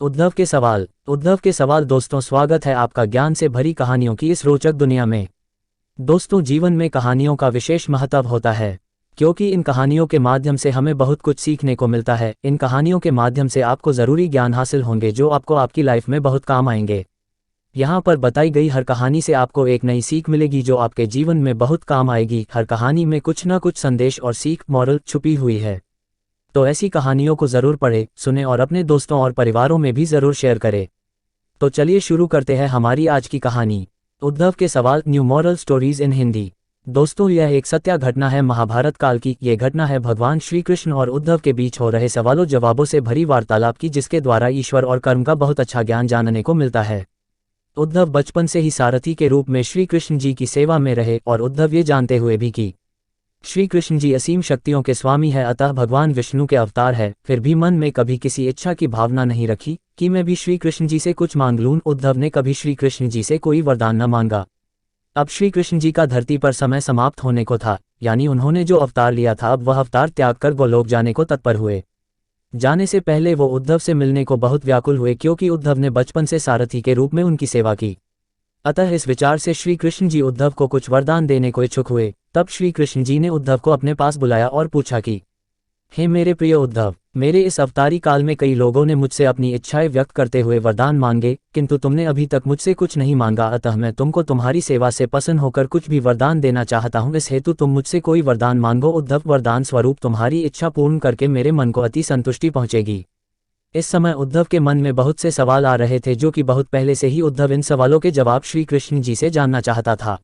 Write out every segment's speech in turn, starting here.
उद्धव के सवाल दोस्तों, स्वागत है आपका ज्ञान से भरी कहानियों की इस रोचक दुनिया में। दोस्तों, जीवन में कहानियों का विशेष महत्व होता है, क्योंकि इन कहानियों के माध्यम से हमें बहुत कुछ सीखने को मिलता है। इन कहानियों के माध्यम से आपको ज़रूरी ज्ञान हासिल होंगे जो आपको आपकी लाइफ में बहुत काम आएंगे। यहाँ पर बताई गई हर कहानी से आपको एक नई सीख मिलेगी जो आपके जीवन में बहुत काम आएगी। हर कहानी में कुछ ना कुछ संदेश और सीख, मॉरल छुपी हुई है। तो ऐसी कहानियों को ज़रूर पढ़ें, सुने और अपने दोस्तों और परिवारों में भी ज़रूर शेयर करें। तो चलिए शुरू करते हैं हमारी आज की कहानी। उद्धव के सवाल, new moral stories in Hindi. दोस्तों, यह एक सत्य घटना है महाभारत काल की। ये घटना है भगवान श्री कृष्ण और उद्धव के बीच हो रहे सवालों जवाबों से भरी वार्तालाप की, जिसके द्वारा ईश्वर और कर्म का बहुत अच्छा ज्ञान जानने को मिलता है। उद्धव बचपन से ही सारथी के रूप में श्री कृष्ण जी की सेवा में रहे और उद्धव ये जानते हुए भी कि श्री कृष्ण जी असीम शक्तियों के स्वामी है, अतः भगवान विष्णु के अवतार है, फिर भी मन में कभी किसी इच्छा की भावना नहीं रखी कि मैं भी श्री कृष्ण जी से कुछ मांग लूं। उद्धव ने कभी श्री कृष्ण जी से कोई वरदान न मांगा। अब श्री कृष्ण जी का धरती पर समय समाप्त होने को था, यानी उन्होंने जो अवतार लिया था अब वह अवतार त्याग कर गोलोक जाने को तत्पर हुए। जाने से पहले वो उद्धव से मिलने को बहुत व्याकुल हुए, क्योंकि उद्धव ने बचपन से सारथी के रूप में उनकी सेवा की। अतः इस विचार से श्री कृष्ण जी उद्धव को कुछ वरदान देने को इच्छुक हुए। तब श्री कृष्ण जी ने उद्धव को अपने पास बुलाया और पूछा कि हे मेरे प्रिय उद्धव, मेरे इस अवतारी काल में कई लोगों ने मुझसे अपनी इच्छाएं व्यक्त करते हुए वरदान मांगे, किंतु तुमने अभी तक मुझसे कुछ नहीं मांगा। अतः मैं तुमको तुम्हारी सेवा से प्रसन्न होकर कुछ भी वरदान देना चाहता हूँ। इस हेतु तुम मुझसे कोई वरदान मांगो। उद्धव, वरदान स्वरूप तुम्हारी इच्छा पूर्ण करके मेरे मन को अति संतुष्टि पहुंचेगी। इस समय उद्धव के मन में बहुत से सवाल आ रहे थे, जो कि बहुत पहले से ही उद्धव इन सवालों के जवाब श्री कृष्ण जी से जानना चाहता था।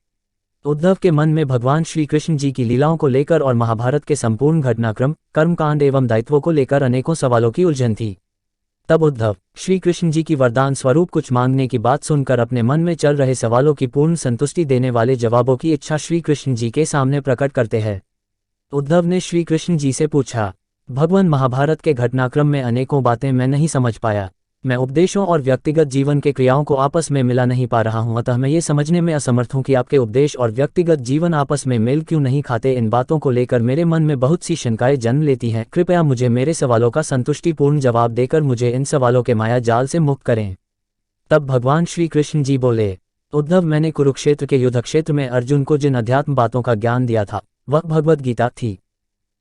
उद्धव के मन में भगवान श्री कृष्ण जी की लीलाओं को लेकर और महाभारत के संपूर्ण घटनाक्रम, कर्मकांड एवं दायित्वों को लेकर अनेकों सवालों की उलझन थी। तब उद्धव श्री कृष्ण जी की वरदान स्वरूप कुछ मांगने की बात सुनकर अपने मन में चल रहे सवालों की पूर्ण संतुष्टि देने वाले जवाबों की इच्छा श्री कृष्ण जी के सामने प्रकट करते हैं। उद्धव ने श्री कृष्ण जी से पूछा, भगवान, महाभारत के घटनाक्रम में अनेकों बातें मैं नहीं समझ पाया। मैं उपदेशों और व्यक्तिगत जीवन के क्रियाओं को आपस में मिला नहीं पा रहा हूं, अतः मैं ये समझने में असमर्थ हूं कि आपके उपदेश और व्यक्तिगत जीवन आपस में मेल क्यों नहीं खाते। इन बातों को लेकर मेरे मन में बहुत सी शंकाएं जन्म लेती हैं। कृपया मुझे मेरे सवालों का संतुष्टिपूर्ण जवाब देकर मुझे इन सवालों के माया जाल से मुक्त करें। तब भगवान श्री कृष्ण जी बोले, उद्धव, मैंने कुरुक्षेत्र के युद्ध क्षेत्र में अर्जुन को जिन अध्यात्म बातों का ज्ञान दिया था वह भगवद गीता थी।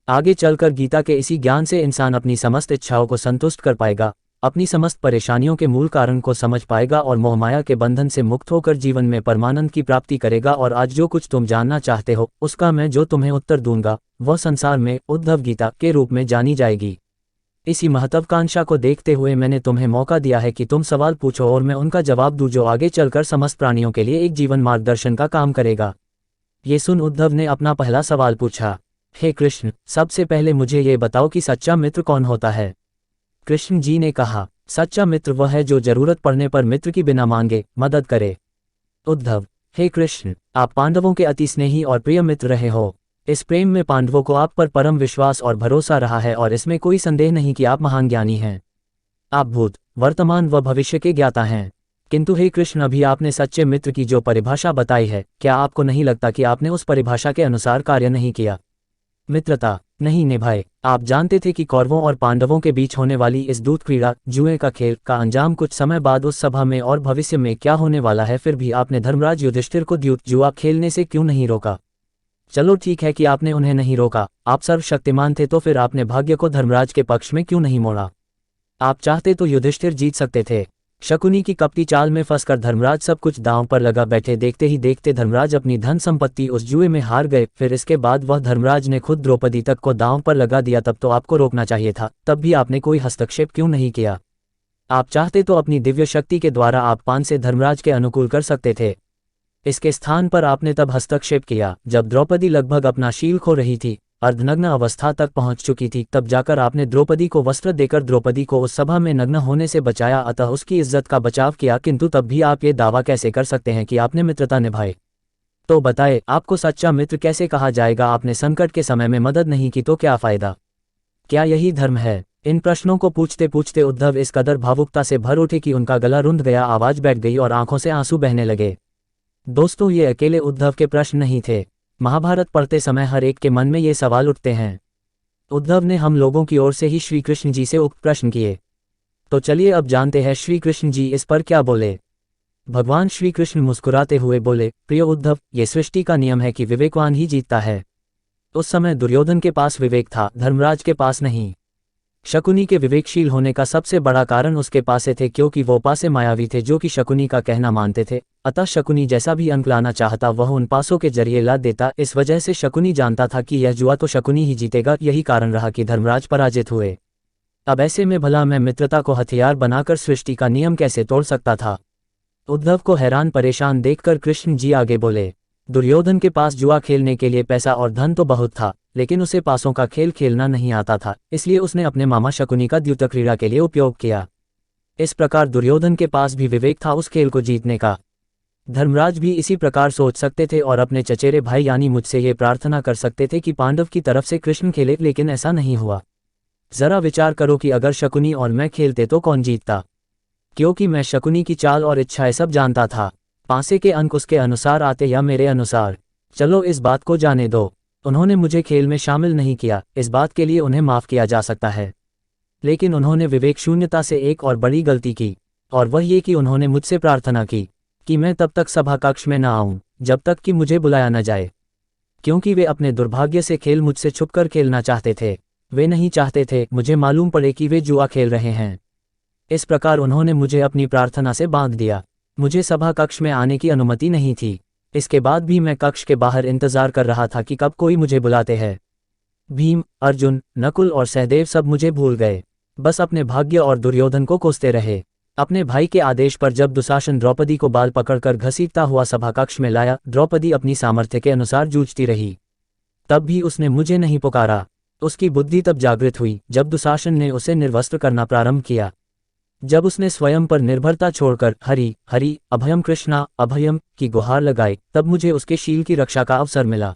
आगे चलकर गीता के इसी ज्ञान से इंसान अपनी समस्त इच्छाओं को संतुष्ट कर पाएगा, अपनी समस्त परेशानियों के मूल कारण को समझ पाएगा और मोहमाया के बंधन से मुक्त होकर जीवन में परमानंद की प्राप्ति करेगा। और आज जो कुछ तुम जानना चाहते हो उसका मैं जो तुम्हें उत्तर दूंगा वह संसार में उद्धव गीता के रूप में जानी जाएगी। इसी महत्वाकांक्षा को देखते हुए मैंने तुम्हें मौका दिया है कि तुम सवाल पूछो और मैं उनका जवाब दूं, जो आगे चलकर समस्त प्राणियों के लिए एक जीवन मार्गदर्शन का काम करेगा। ये सुन उद्धव ने अपना पहला सवाल पूछा, हे कृष्ण, सबसे पहले मुझे ये बताओ कि सच्चा मित्र कौन होता है। कृष्ण जी ने कहा, सच्चा मित्र वह है जो जरूरत पड़ने पर मित्र की बिना मांगे मदद करे। उद्धव, हे कृष्ण, आप पांडवों के अति स्नेही और प्रिय मित्र रहे हो। इस प्रेम में पांडवों को आप पर परम विश्वास और भरोसा रहा है और इसमें कोई संदेह नहीं कि आप महान ज्ञानी हैं। आप भूत, वर्तमान व भविष्य के ज्ञाता हैं। किंतु हे कृष्ण, अभी आपने सच्चे मित्र की जो परिभाषा बताई है, क्या आपको नहीं लगता कि आपने उस परिभाषा के अनुसार कार्य नहीं किया, मित्रता नहीं निभाए? आप जानते थे कि कौरवों और पांडवों के बीच होने वाली इस दूत क्रीड़ा, जुए का खेल का अंजाम कुछ समय बाद उस सभा में और भविष्य में क्या होने वाला है। फिर भी आपने धर्मराज युधिष्ठिर को द्यूत जुआ खेलने से क्यों नहीं रोका? चलो ठीक है कि आपने उन्हें नहीं रोका, आप सर्वशक्तिमान थे, तो फिर आपने भाग्य को धर्मराज के पक्ष में क्यों नहीं मोड़ा? आप चाहते तो युधिष्ठिर जीत सकते थे। शकुनी की कपटी चाल में फंसकर धर्मराज सब कुछ दांव पर लगा बैठे। देखते ही देखते धर्मराज अपनी धन संपत्ति उस जुए में हार गए। फिर इसके बाद वह धर्मराज ने खुद द्रौपदी तक को दांव पर लगा दिया। तब तो आपको रोकना चाहिए था, तब भी आपने कोई हस्तक्षेप क्यों नहीं किया? आप चाहते तो अपनी दिव्य शक्ति के द्वारा आप पान से धर्मराज के अनुकूल कर सकते थे। इसके स्थान पर आपने तब हस्तक्षेप किया जब द्रौपदी लगभग अपना शील खो रही थी, अर्धनग्न अवस्था तक पहुंच चुकी थी। तब जाकर आपने द्रौपदी को वस्त्र देकर द्रौपदी को उस सभा में नग्न होने से बचाया, अतः उसकी इज्जत का बचाव किया। किंतु तब भी आप ये दावा कैसे कर सकते हैं कि आपने मित्रता निभाई? तो बताए, आपको सच्चा मित्र कैसे कहा जाएगा? आपने संकट के समय में मदद नहीं की तो क्या फायदा? क्या यही धर्म है? इन प्रश्नों को पूछते पूछते उद्धव इस कदर भावुकता से भर उठे कि उनका गला रुंध गया, आवाज बैठ गई और आंखों से आंसू बहने लगे। दोस्तों, ये अकेले उद्धव के प्रश्न नहीं थे। महाभारत पढ़ते समय हर एक के मन में ये सवाल उठते हैं। उद्धव ने हम लोगों की ओर से ही श्री कृष्ण जी से उक्त प्रश्न किए। तो चलिए अब जानते हैं श्री कृष्ण जी इस पर क्या बोले। भगवान श्री कृष्ण मुस्कुराते हुए बोले, प्रिय उद्धव, ये सृष्टि का नियम है कि विवेकवान ही जीतता है। उस समय दुर्योधन के पास विवेक था, धर्मराज के पास नहीं। शकुनी के विवेकशील होने का सबसे बड़ा कारण उसके पासे थे, क्योंकि वो पासे मायावी थे जो कि शकुनी का कहना मानते थे। अतः शकुनी जैसा भी अंक लाना चाहता वह उन पासों के जरिए ला देता। इस वजह से शकुनी जानता था कि यह जुआ तो शकुनी ही जीतेगा। यही कारण रहा कि धर्मराज पराजित हुए। अब ऐसे में भला मैं मित्रता को हथियार बनाकर सृष्टि का नियम कैसे तोड़ सकता था। उद्धव को हैरान परेशान देखकर कृष्ण जी आगे बोले, दुर्योधन के पास जुआ खेलने के लिए पैसा और धन तो बहुत था, लेकिन उसे पासों का खेल खेलना नहीं आता था, इसलिए उसने अपने मामा शकुनी का द्यूत क्रीड़ा के लिए उपयोग किया। इस प्रकार दुर्योधन के पास भी विवेक था उस खेल को जीतने का। धर्मराज भी इसी प्रकार सोच सकते थे और अपने चचेरे भाई यानी मुझसे ये प्रार्थना कर सकते थे कि पांडव की तरफ से कृष्ण खेले, लेकिन ऐसा नहीं हुआ। जरा विचार करो कि अगर शकुनी और मैं खेलते तो कौन जीतता, क्योंकि मैं शकुनी की चाल और इच्छाएं सब जानता था। पासे के अंक उसके अनुसार आते या मेरे अनुसार। चलो इस बात को जाने दो। उन्होंने मुझे खेल में शामिल नहीं किया, इस बात के लिए उन्हें माफ़ किया जा सकता है। लेकिन उन्होंने विवेक शून्यता से एक और बड़ी गलती की, और वह ये कि उन्होंने मुझसे प्रार्थना की कि मैं तब तक सभा कक्ष में न आऊं जब तक कि मुझे बुलाया न जाए, क्योंकि वे अपने दुर्भाग्य से खेल मुझसे छुपकर खेलना चाहते थे। वे नहीं चाहते थे मुझे मालूम पड़े कि वे जुआ खेल रहे हैं। इस प्रकार उन्होंने मुझे अपनी प्रार्थना से बांध दिया। मुझे सभा कक्ष में आने की अनुमति नहीं थी। इसके बाद भी मैं कक्ष के बाहर इंतजार कर रहा था कि कब कोई मुझे बुलाते हैं। भीम, अर्जुन, नकुल और सहदेव सब मुझे भूल गए, बस अपने भाग्य और दुर्योधन को कोसते रहे। अपने भाई के आदेश पर जब दुशासन द्रौपदी को बाल पकड़कर घसीटता हुआ सभा कक्ष में लाया, द्रौपदी अपनी सामर्थ्य के अनुसार जूझती रही। तब भी उसने मुझे नहीं पुकारा। उसकी बुद्धि तब जागृत हुई जब दुशासन ने उसे निर्वस्त्र करना प्रारंभ किया। जब उसने स्वयं पर निर्भरता छोड़कर हरि हरि अभयम कृष्णा अभयम की गुहार लगाई, तब मुझे उसके शील की रक्षा का अवसर मिला।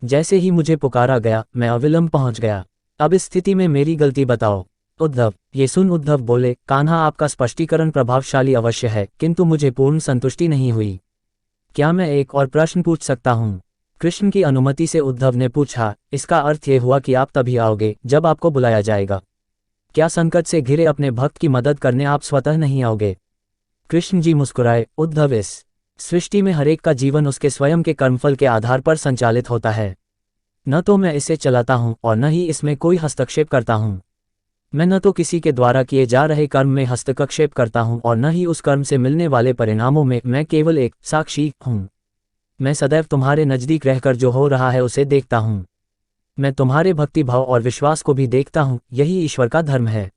जैसे ही मुझे पुकारा गया, मैं अविलंब पहुंच गया। अब इस स्थिति में मेरी गलती बताओ। उद्धव ये सुन उद्धव बोले, कान्हा आपका स्पष्टीकरण प्रभावशाली अवश्य है, किंतु मुझे पूर्ण संतुष्टि नहीं हुई। क्या मैं एक और प्रश्न पूछ सकता हूँ? कृष्ण की अनुमति से उद्धव ने पूछा। इसका अर्थ ये हुआ कि आप तभी आओगे जब आपको बुलाया जाएगा। क्या संकट से घिरे अपने भक्त की मदद करने आप स्वतः नहीं आओगे? कृष्ण जी मुस्कुराए, उद्धव इस सृष्टि में हरेक का जीवन उसके स्वयं के कर्मफल के आधार पर संचालित होता है। न तो मैं इसे चलाता हूँ और न ही इसमें कोई हस्तक्षेप करता हूँ। मैं न तो किसी के द्वारा किए जा रहे कर्म में हस्तक्षेप करता हूँ और न ही उस कर्म से मिलने वाले परिणामों में। मैं केवल एक साक्षी हूँ। मैं सदैव तुम्हारे नज़दीक रहकर जो हो रहा है उसे देखता हूँ। मैं तुम्हारे भक्तिभाव और विश्वास को भी देखता हूँ। यही ईश्वर का धर्म है।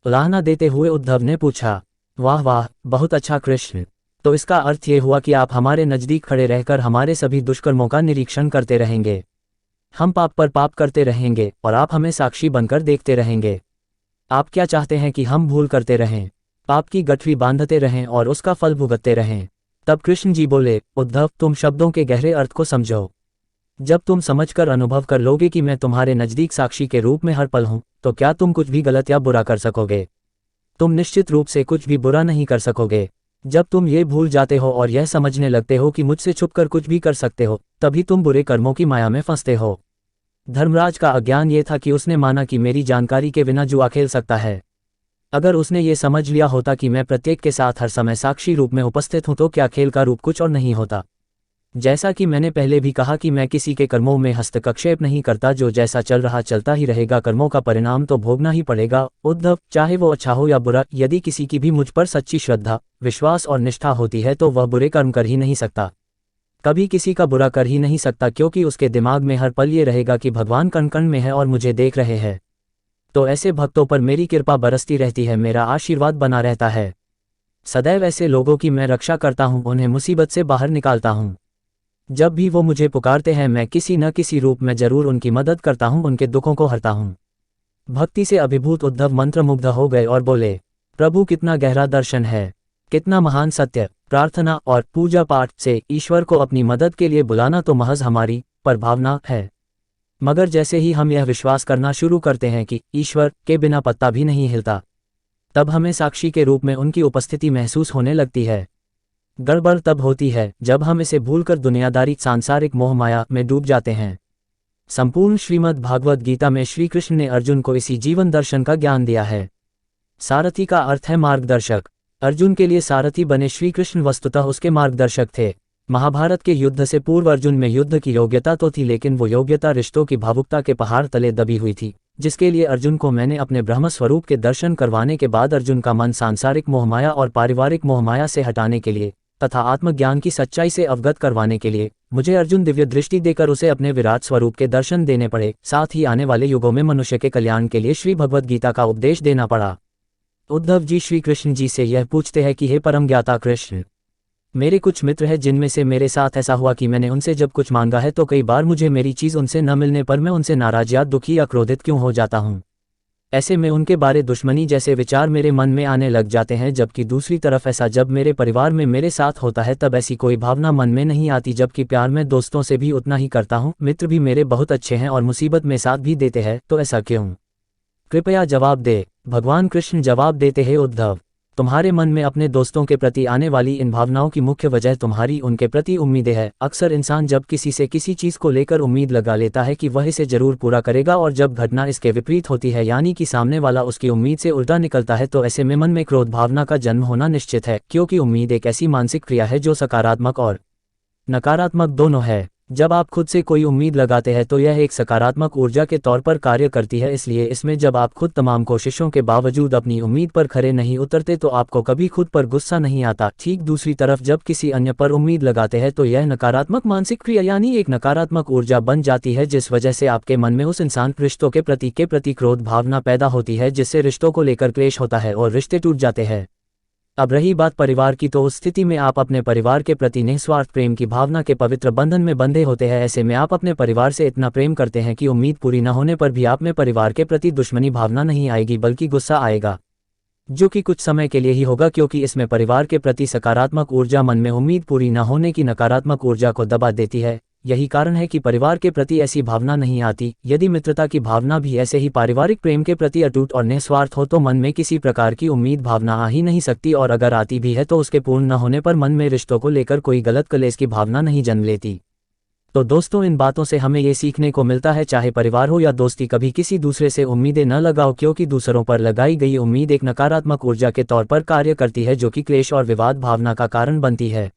उलाहना देते हुए उद्धव ने पूछा, वाह वाह, बहुत अच्छा कृष्ण। तो इसका अर्थ ये हुआ कि आप हमारे नज़दीक खड़े रहकर हमारे सभी दुष्कर्मों का निरीक्षण करते रहेंगे। हम पाप पर पाप करते रहेंगे और आप हमें साक्षी बनकर देखते रहेंगे। आप क्या चाहते हैं कि हम भूल करते रहें, पाप की गठरी बांधते रहें और उसका फल भुगतते रहें? तब कृष्ण जी बोले, उद्धव तुम शब्दों के गहरे अर्थ को समझो। जब तुम समझकर अनुभव कर लोगे कि मैं तुम्हारे नज़दीक साक्षी के रूप में हर पल हूँ, तो क्या तुम कुछ भी गलत या बुरा कर सकोगे? तुम निश्चित रूप से कुछ भी बुरा नहीं कर सकोगे। जब तुम ये भूल जाते हो और यह समझने लगते हो कि मुझसे छुपकर कुछ भी कर सकते हो, तभी तुम बुरे कर्मों की माया में फंसते हो। धर्मराज का अज्ञान ये था कि उसने माना कि मेरी जानकारी के बिना जुआ खेल सकता है। अगर उसने ये समझ लिया होता कि मैं प्रत्येक के साथ हर समय साक्षी रूप में उपस्थित हूं, तो क्या खेल का रूप कुछ और नहीं होता। जैसा कि मैंने पहले भी कहा कि मैं किसी के कर्मों में हस्तक्षेप नहीं करता। जो जैसा चल रहा चलता ही रहेगा, कर्मों का परिणाम तो भोगना ही पड़ेगा। उद्धव, चाहे वो अच्छा हो या बुरा, यदि किसी की भी मुझ पर सच्ची श्रद्धा, विश्वास और निष्ठा होती है तो वह बुरे कर्म कर ही नहीं सकता, कभी किसी का बुरा कर ही नहीं सकता, क्योंकि उसके दिमाग में हर पल ये रहेगा कि भगवान कण कण में है और मुझे देख रहे हैं। तो ऐसे भक्तों पर मेरी कृपा बरसती रहती है, मेरा आशीर्वाद बना रहता है। सदैव ऐसे लोगों की मैं रक्षा करता हूँ, उन्हें मुसीबत से बाहर निकालता हूँ। जब भी वो मुझे पुकारते हैं, मैं किसी न किसी रूप में जरूर उनकी मदद करता हूँ, उनके दुखों को हरता हूँ। भक्ति से अभिभूत उद्धव मंत्रमुग्ध हो गए और बोले, प्रभु कितना गहरा दर्शन है, कितना महान सत्य। प्रार्थना और पूजा पाठ से ईश्वर को अपनी मदद के लिए बुलाना तो महज हमारी परभावना है, मगर जैसे ही हम यह विश्वास करना शुरू करते हैं कि ईश्वर के बिना पत्ता भी नहीं हिलता, तब हमें साक्षी के रूप में उनकी उपस्थिति महसूस होने लगती है। गड़बड़ तब होती है जब हम इसे भूलकर दुनियादारी सांसारिक मोह माया में डूब जाते हैं। संपूर्ण श्रीमद् भागवत गीता में श्री कृष्ण ने अर्जुन को इसी जीवन दर्शन का ज्ञान दिया है। सारथी का अर्थ है मार्गदर्शक। अर्जुन के लिए सारथी बने श्री कृष्ण वस्तुतः उसके मार्गदर्शक थे। महाभारत के युद्ध से पूर्व अर्जुन में युद्ध की योग्यता तो थी, लेकिन वो योग्यता रिश्तों की भावुकता के पहाड़ तले दबी हुई थी, जिसके लिए अर्जुन को मैंने अपने ब्रह्म स्वरूप के दर्शन करवाने के बाद अर्जुन का मन सांसारिक मोहमाया और पारिवारिक मोहमाया से हटाने के लिए तथा आत्मज्ञान की सच्चाई से अवगत करवाने के लिए मुझे अर्जुन दिव्य दृष्टि देकर उसे अपने विराट स्वरूप के दर्शन देने पड़े। साथ ही आने वाले युगों में मनुष्य के कल्याण के लिए श्री भगवद गीता का उपदेश देना पड़ा। उद्धव जी श्री कृष्ण जी से यह पूछते हैं कि हे परम ज्ञाता कृष्ण, मेरे कुछ मित्र हैं जिनमें से मेरे साथ ऐसा हुआ कि मैंने उनसे जब कुछ मांगा है तो कई बार मुझे मेरी चीज़ उनसे न मिलने पर मैं उनसे नाराज या दुखी या क्रोधित क्यों हो जाता हूँ। ऐसे में उनके बारे दुश्मनी जैसे विचार मेरे मन में आने लग जाते हैं, जबकि दूसरी तरफ ऐसा जब मेरे परिवार में मेरे साथ होता है तब ऐसी कोई भावना मन में नहीं आती, जबकि प्यार मैं दोस्तों से भी उतना ही करता हूँ। मित्र भी मेरे बहुत अच्छे हैं और मुसीबत में साथ भी देते हैं, तो ऐसा क्यों? कृपया जवाब दे। भगवान कृष्ण जवाब देते हैं, उद्धव, तुम्हारे मन में अपने दोस्तों के प्रति आने वाली इन भावनाओं की मुख्य वजह तुम्हारी उनके प्रति उम्मीदें है। अक्सर इंसान जब किसी से किसी चीज़ को लेकर उम्मीद लगा लेता है कि वह इसे जरूर पूरा करेगा, और जब घटना इसके विपरीत होती है यानी कि सामने वाला उसकी उम्मीद से उल्टा निकलता है, तो ऐसे में मन में क्रोध भावना का जन्म होना निश्चित है, क्योंकि उम्मीद एक ऐसी मानसिक क्रिया है जो सकारात्मक और नकारात्मक दोनों है। जब आप खुद से कोई उम्मीद लगाते हैं तो यह एक सकारात्मक ऊर्जा के तौर पर कार्य करती है, इसलिए इसमें जब आप खुद तमाम कोशिशों के बावजूद अपनी उम्मीद पर खरे नहीं उतरते तो आपको कभी खुद पर गुस्सा नहीं आता। ठीक दूसरी तरफ जब किसी अन्य पर उम्मीद लगाते हैं तो यह नकारात्मक मानसिक क्रिया यानी एक नकारात्मक ऊर्जा बन जाती है, जिस वजह से आपके मन में उस इंसान रिश्तों के प्रति क्रोध भावना पैदा होती है, जिससे रिश्तों को लेकर क्लेश होता है और रिश्ते टूट जाते हैं। अब रही बात परिवार की, तो उस स्थिति में आप अपने परिवार के प्रति निस्वार्थ प्रेम की भावना के पवित्र बंधन में बंधे होते हैं। ऐसे में आप अपने परिवार से इतना प्रेम करते हैं कि उम्मीद पूरी न होने पर भी आप में परिवार के प्रति दुश्मनी भावना नहीं आएगी, बल्कि गुस्सा आएगा, जो कि कुछ समय के लिए ही होगा, क्योंकि इसमें परिवार के प्रति सकारात्मक ऊर्जा मन में उम्मीद पूरी न होने की नकारात्मक ऊर्जा को दबा देती है। यही कारण है कि परिवार के प्रति ऐसी भावना नहीं आती। यदि मित्रता की भावना भी ऐसे ही पारिवारिक प्रेम के प्रति अटूट और निस्वार्थ हो तो मन में किसी प्रकार की उम्मीद भावना आ ही नहीं सकती, और अगर आती भी है तो उसके पूर्ण न होने पर मन में रिश्तों को लेकर कोई गलत कलेश की भावना नहीं जन्म लेती। तो दोस्तों, इन बातों से हमें ये सीखने को मिलता है, चाहे परिवार हो या दोस्ती, कभी किसी दूसरे से उम्मीदें न लगाओ, क्योंकि दूसरों पर लगाई गई उम्मीद एक नकारात्मक ऊर्जा के तौर पर कार्य करती है, जो कि क्लेश और विवाद भावना का कारण बनती है।